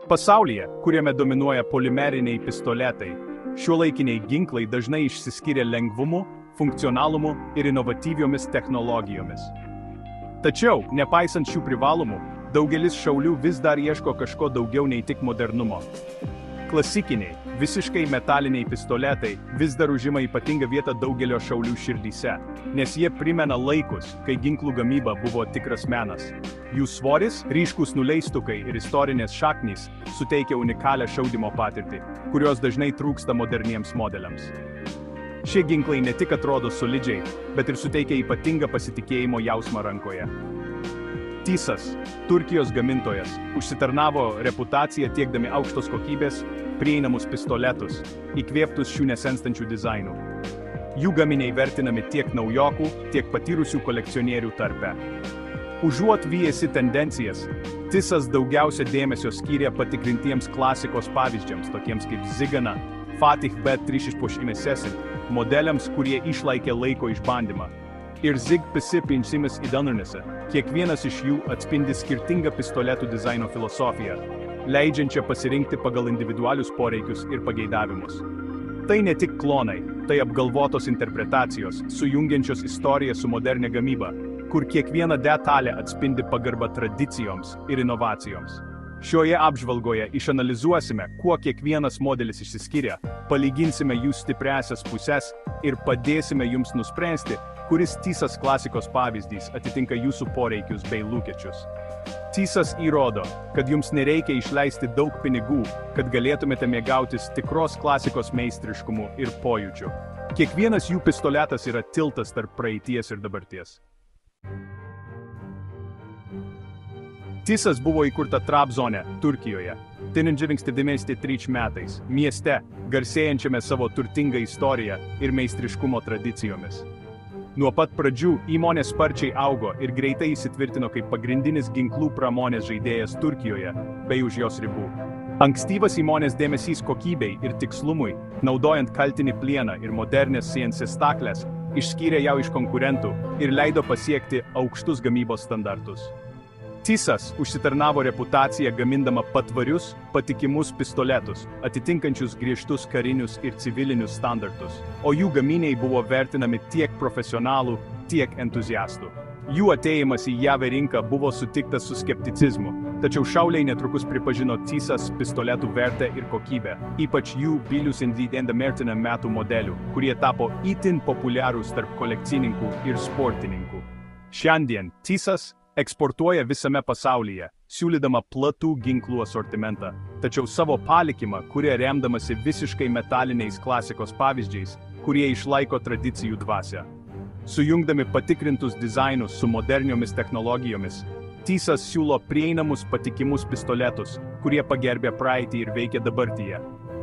Pasaulyje, kuriame dominuoja polimeriniai pistoletai, šiuolaikiniai ginklai dažnai išsiskiria lengvumu, funkcionalumu ir inovatyviomis technologijomis. Tačiau, nepaisant šių privalumų, daugelis šaulių vis dar ieško kažko daugiau nei tik modernumo. Klasikiniai, visiškai metaliniai pistoletai vis dar užima ypatingą vietą daugelio šaulių širdyse, nes jie primena laikus, kai ginklų gamyba buvo tikras menas. Jų svoris, ryškūs nuleistukai ir istorinės šaknys suteikia unikalią šaudymo patirtį, kurios dažnai trūksta moderniems modeliams. Šie ginklai ne tik atrodo solidžiai, bet ir suteikia ypatingą pasitikėjimo jausmą rankoje. Tysas, Turkijos gamintojas, užsitarnavo reputaciją tiekdami aukštos kokybės, prieinamus pistoletus, įkvėptus šių nesenstančių dizainų. Jų gaminiai vertinami tiek naujokų, tiek patyrusių kolekcionierių tarpe. Užuot vijęsi tendencijas, Tysas daugiausia dėmesio skyrė patikrintiems klasikos pavyzdžiams, tokiems kaip Zigana, Fatih B360, modeliams, kurie išlaikė laiko išbandymą. Ir Zig P500 įdanunėse, kiekvienas iš jų atspindi skirtingą pistoletų dizaino filosofiją, leidžiančią pasirinkti pagal individualius poreikius ir pageidavimus. Tai ne tik klonai, tai apgalvotos interpretacijos, sujungiančios istoriją su modernia gamyba, kur kiekviena detalė atspindi pagarbą tradicijoms ir inovacijoms. Šioje apžvalgoje išanalizuosime, kuo kiekvienas modelis išsiskiria, palyginsime jų stipriąsias puses ir padėsime jums nuspręsti, kuris Tysas klasikos pavyzdys atitinka jūsų poreikius bei lūkesčius. Tysas įrodo, kad jums nereikia išleisti daug pinigų, kad galėtumėte mėgautis tikros klasikos meistriškumu ir pojūčiu. Kiekvienas jų pistoletas yra tiltas tarp praeities ir dabarties. Tysas buvo įkurta Trabzone, Turkijoje, 1993 metais, mieste, garsėjančiame savo turtingą istoriją ir meistriškumo tradicijomis. Nuo pat pradžių įmonė sparčiai augo ir greitai įsitvirtino kaip pagrindinis ginklų pramonės žaidėjas Turkijoje bei už jos ribų. Ankstyvas įmonės dėmesys kokybei ir tikslumui, naudojant kaltinį plieną ir modernės CNC staklės, išskyrė ją iš konkurentų ir leido pasiekti aukštus gamybos standartus. Tysas užsitarnavo reputaciją gamindama patvarius, patikimus pistoletus, atitinkančius griežtus karinius ir civilinius standartus, o jų gaminiai buvo vertinami tiek profesionalų, tiek entuziastų. Jų atėjimas į JAV rinką buvo sutiktas su skepticizmu, tačiau šauliai netrukus pripažino Tysas pistoletų vertę ir kokybę, ypač jų P500 metų modelių, kurie tapo itin populiarūs tarp kolekcininkų ir sportininkų. Šiandien Tysas eksportuoja visame pasaulyje, siūlydama platų ginklų asortimentą, tačiau savo palikimą kuria remdamasi visiškai metaliniais klasikos pavyzdžiais, kurie išlaiko tradicijų dvasią. Sujungdami patikrintus dizainus su moderniomis technologijomis, Tysas siūlo prieinamus patikimus pistoletus, kurie pagerbė praeitį ir veikia dabartyje,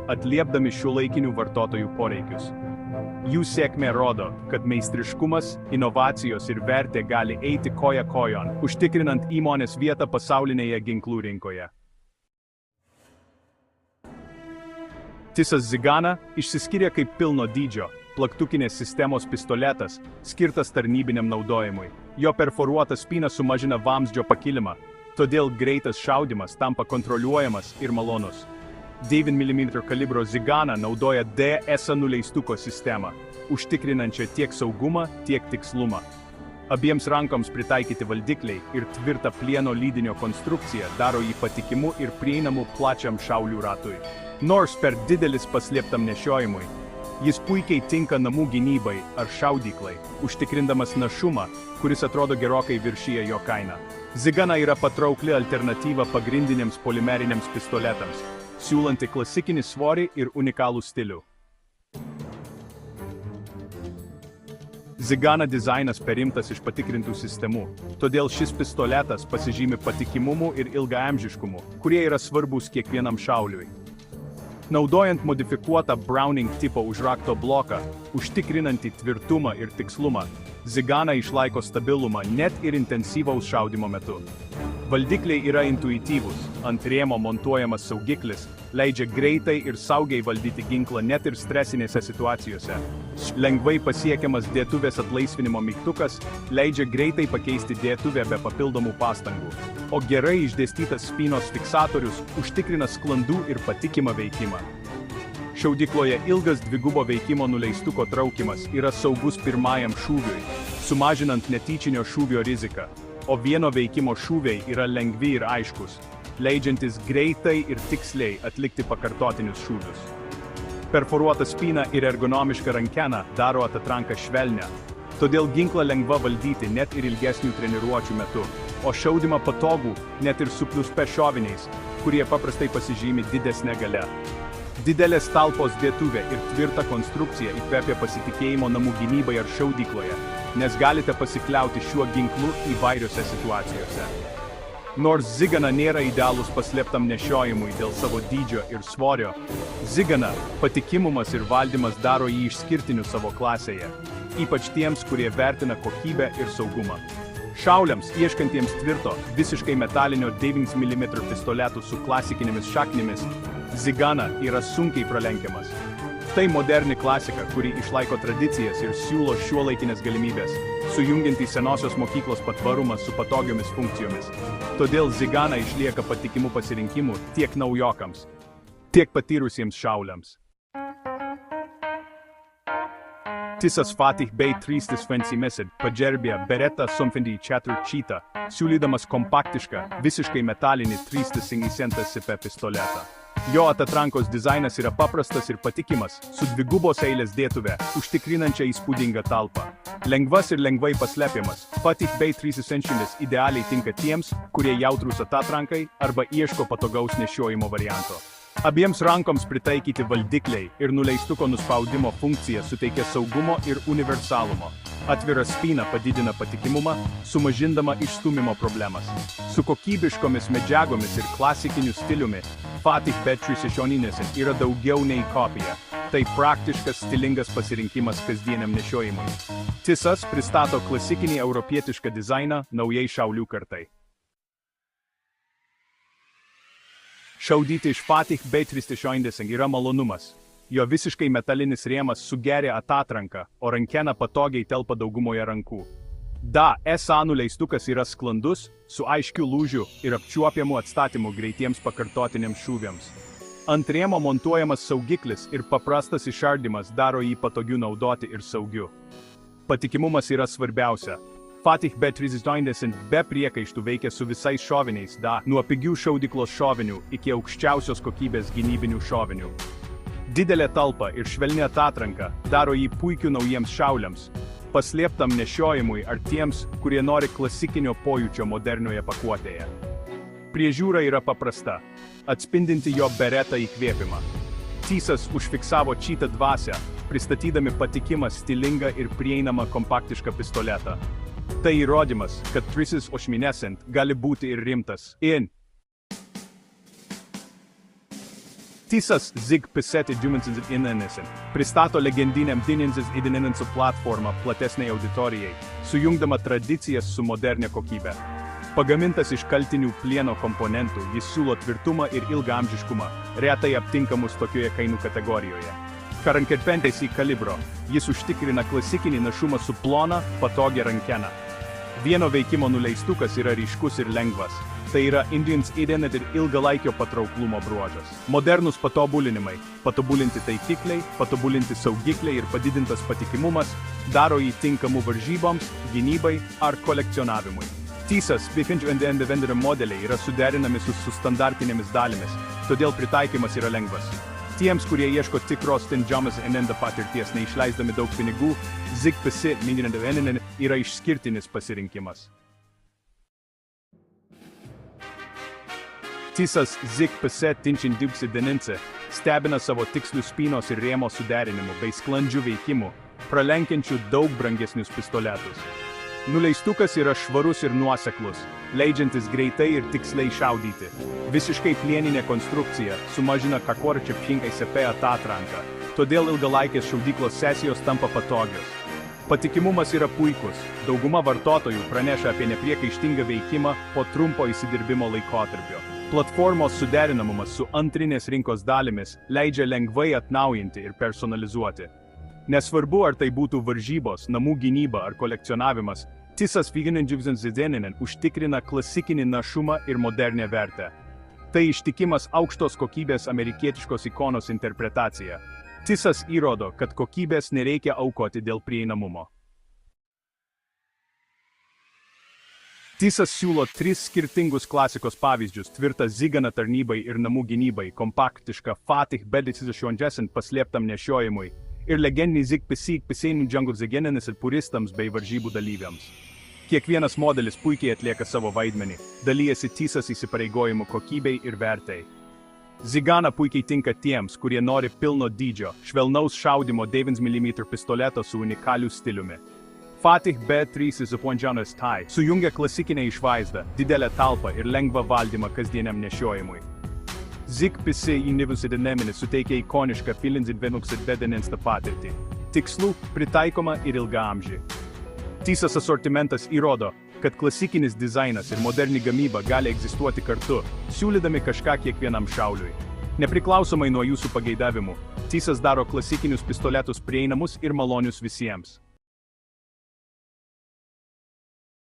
atliepdami šiuolaikinių vartotojų poreikius. Jų sėkmė rodo, kad meistriškumas, inovacijos ir vertė gali eiti koja kojon, užtikrinant įmonės vietą pasaulinėje ginklų rinkoje. Tysas Zigana išsiskiria kaip pilno dydžio, plaktukinės sistemos pistoletas, skirtas tarnybiniam naudojimui. Jo perforuota spyna sumažina vamzdžio pakilimą, todėl greitas šaudymas tampa kontroliuojamas ir malonus. 9 mm kalibro Zigana naudoja DS nuleistuko sistemą, užtikrinančią tiek saugumą, tiek tikslumą. Abiems rankoms pritaikyti valdikliai ir tvirta plieno lydinio konstrukcija daro jį patikimu ir prieinamu plačiam šaulių ratui. Nors per didelis paslėptam nešiojimui, jis puikiai tinka namų gynybai ar šaudyklai, užtikrindamas našumą, kuris atrodo gerokai viršyje jo kainą. Zigana yra patraukli alternatyva pagrindiniams polimeriniams pistoletams, siūlanti klasikinį svorį ir unikalų stilių. Zigana dizainas perimtas iš patikrintų sistemų, todėl šis pistoletas pasižymi patikimumu ir ilgaamžiškumu, kurie yra svarbus kiekvienam šauliui. Naudojant modifikuotą Browning tipo užrakto bloką, užtikrinantį tvirtumą ir tikslumą, Zigana išlaiko stabilumą net ir intensyvaus šaudymo metu. Valdikliai yra intuityvūs, ant rėmo montuojamas saugiklis, leidžia greitai ir saugiai valdyti ginklą net ir stresinėse situacijose. Lengvai pasiekiamas dėtuvės atlaisvinimo mygtukas leidžia greitai pakeisti dėtuvę be papildomų pastangų, o gerai išdėstytas spynos fiksatorius užtikrina sklandų ir patikimą veikimą. Šaudykloje ilgas dvigubo veikimo nuleistuko traukimas yra saugus pirmajam šūviui, sumažinant netyčinio šūvio riziką, o vieno veikimo šūviai yra lengvi ir aiškus, leidžiantis greitai ir tiksliai atlikti pakartotinius šūvius. Perforuota spyna ir ergonomiška rankena daro atatranką švelnią, todėl ginklą lengva valdyti net ir ilgesnių treniruočių metu, o šaudimą patogų net ir su +P šoviniais, kurie paprastai pasižymi didesnė galia. Didelės talpos dėtuvė ir tvirta konstrukcija įkvepia pasitikėjimo namų gynybai ar šaudykloje, nes galite pasikliauti šiuo ginklu įvairiose situacijose. Nors Zigana nėra idealus paslėptam nešiojimui dėl savo dydžio ir svorio, Zigana patikimumas ir valdymas daro jį išskirtiniu savo klasėje, ypač tiems, kurie vertina kokybę ir saugumą. Šauliams, ieškantiems tvirto, visiškai metalinio 9 mm pistoletų su klasikinėmis šaknimis, Zigana yra sunkiai pralenkiamas. Tai moderni klasika, kuri išlaiko tradicijas ir siūlo šiuolaikinės galimybės, sujungianti senosios mokyklos patvarumą su patogiomis funkcijomis. Todėl Zigana išlieka patikimų pasirinkimų tiek naujokams, tiek patyrusiems šauliams. Tisas Fatih Bey 320 pagerbė Beretta 54, siūlydamas kompaktišką, visiškai metalinį 350 pistoletą. Jo atatrankos dizainas yra paprastas ir patikimas, su dvigubos eilės dėtuve, užtikrinančia įspūdingą talpą. Lengvas ir lengvai paslepiamas, Fatih Bey 300 idealiai tinka tiems, kurie jautrūs atatrankai arba ieško patogaus nešiojimo varianto. Abiems rankoms pritaikyti valdikliai ir nuleistuko nuspaudimo funkcija suteikia saugumo ir universalumo. Atvira spyna padidina patikimumą, sumažindama išstūmimo problemas. Su kokybiškomis medžiagomis ir klasikiniu stiliumi, Fatih Bey 300 yra daugiau nei kopija. Tai praktiškas, stilingas pasirinkimas kasdieniam nešiojimui. Tisas pristato klasikinį europietišką dizainą naujai šaulių kartai. Šaudyti iš Fatih Bey 300 yra malonumas. Jo visiškai metalinis rėmas sugeria atatranką, o rankena patogiai telpa daugumoje rankų. esą nuleistukas yra sklandus, su aiškiu lūžiu ir apčiuopiamu atstatymu greitiems pakartotiniams šūviams. Ant rėmo montuojamas saugiklis ir paprastas išardymas daro jį patogiu naudoti ir saugiu. Patikimumas yra svarbiausia. Fatih Bey 300 be priekaištų veikia su visais šoviniais, nuo pigių šaudyklos šovinių iki aukščiausios kokybės gynybinių šovinių. Didelė talpa ir švelni atatranka daro jį puikiu naujiems šauliams, paslėptam nešiojimui ar tiems, kurie nori klasikinio pojūčio modernioje pakuotėje. Priežiūra yra paprasta, atspindinti jo Beretta įkvėpimą. Tisas užfiksavo šitą dvasią, pristatydami patikimą, stilingą ir prieinamą kompaktišką pistoletą. Tai įrodymas, kad 380 gali būti ir rimtas. Tisas Zig P7 pristato legendiniam Dinensis platformą platesnei auditorijai, sujungdama tradicijas su modernia kokybė. Pagamintas iš kaltinių plieno komponentų, jis siūlo tvirtumą ir ilgaamžiškumą, retai aptinkamus tokioje kainų kategorijoje. 45 kalibro, jis užtikrina klasikinį našumą su plona, patogia rankena. Vieno veikimo nuleistukas yra ryškus ir lengvas. Tai yra Indians Idenit ir ilgalaikio patrauklumo bruožas. Modernus patobulinimai, patobulinti taikikliai, patobulinti saugikliai ir padidintas patikimumas daro jį tinkamų varžyboms, gynybai ar kolekcionavimui. Tisas B5 modeliai yra suderinami su standartinėmis dalimis, todėl pritaikymas yra lengvas. Tiems, kurie ieško tikros tingiamas NND patirties neišleisdami daug pinigų, Zig P7 yra išskirtinis pasirinkimas. Tisas Zig P7 stebina savo tikslių spynos ir rėmo suderinimu bei sklandžių veikimu, pralenkiančių daug brangesnius pistoletus. Nuleistukas yra švarus ir nuoseklus, leidžiantis greitai ir tiksliai šaudyti. Visiškai plieninė konstrukcija sumažina KC atatranką, todėl ilgalaikės šaudyklos sesijos tampa patogios. Patikimumas yra puikus, dauguma vartotojų praneša apie nepriekaištingą veikimą po trumpo įsidirbimo laikotarpio. Platformos suderinamumas su antrinės rinkos dalimis leidžia lengvai atnaujinti ir personalizuoti. Nesvarbu, ar tai būtų varžybos, namų gynyba ar kolekcionavimas, TISAS 2021 užtikrina klasikinį našumą ir modernę vertę. Tai ištikimas aukštos kokybės amerikietiškos ikonos interpretacija. TISAS įrodo, kad kokybės nereikia aukoti dėl prieinamumo. TISAS siūlo 3 skirtingus klasikos pavyzdžius: tvirtą ziganą tarnybai ir namų gynybai, kompaktišką Fatih B30 paslėptam nešiojimui ir legendinį Zig Pisik Piseinų džangų zigeninis ir puristams bei varžybų dalyviams. Kiekvienas modelis puikiai atlieka savo vaidmenį, dalyjasi TISAS įsipareigojimu kokybei ir vertei. Zigana puikiai tinka tiems, kurie nori pilno dydžio, švelnaus šaudimo 9 mm pistoleto su unikaliu stiliumi. Fatih B30 Tai sujungia klasikinę išvaizdą, didelę talpą ir lengvą valdymą kasdieniam nešiojimui. Zig Piseinų suteikia ikonišką P2021 patirtį. Tikslų, pritaikoma ir ilgaamžį. TISAS asortimentas įrodo, kad klasikinis dizainas ir moderni gamyba gali egzistuoti kartu, siūlydami kažką kiekvienam šauliui. Nepriklausomai nuo jūsų pageidavimų, TISAS daro klasikinius pistoletus prieinamus ir malonius visiems.